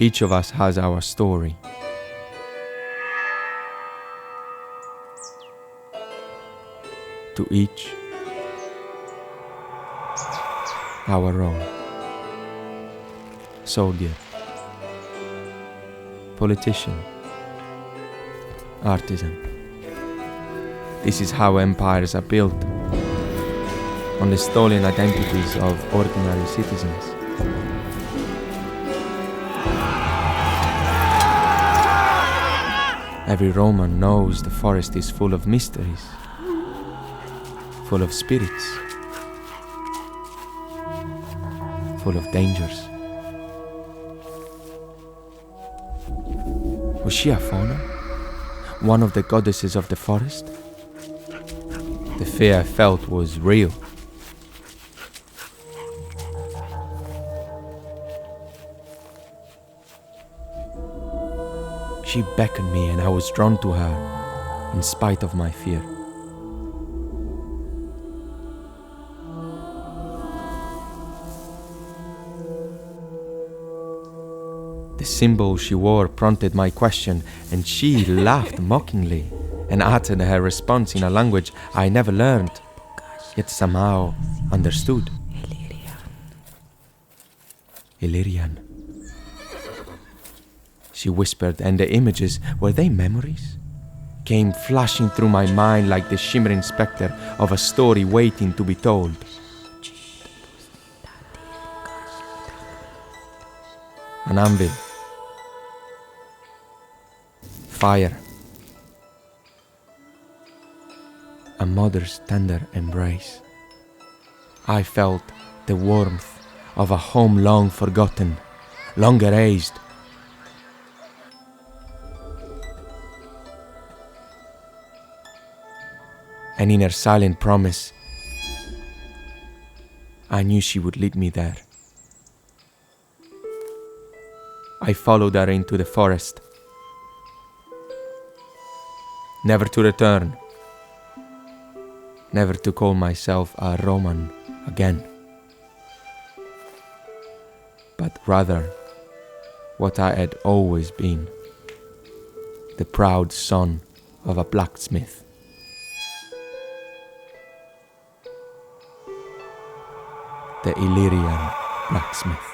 Each of us has our story. To each, our own. Soldier, politician, artisan. This is how empires are built, on the stolen identities of ordinary citizens. Every Roman knows the forest is full of mysteries, full of spirits, full of dangers. Was she a fauna? One of the goddesses of the forest? The fear I felt was real. She beckoned me and I was drawn to her, in spite of my fear. The symbol she wore prompted my question, and she laughed mockingly and uttered her response in a language I never learned, yet somehow understood. Illyrian. She whispered, and the images, were they memories? Came flashing through my mind like the shimmering spectre of a story waiting to be told. An anvil. Fire. A mother's tender embrace. I felt the warmth of a home long forgotten, long erased. And in her silent promise, I knew she would lead me there. I followed her into the forest, never to return, never to call myself a Roman again, but rather what I had always been, the proud son of a blacksmith. The Illyrian blacksmith.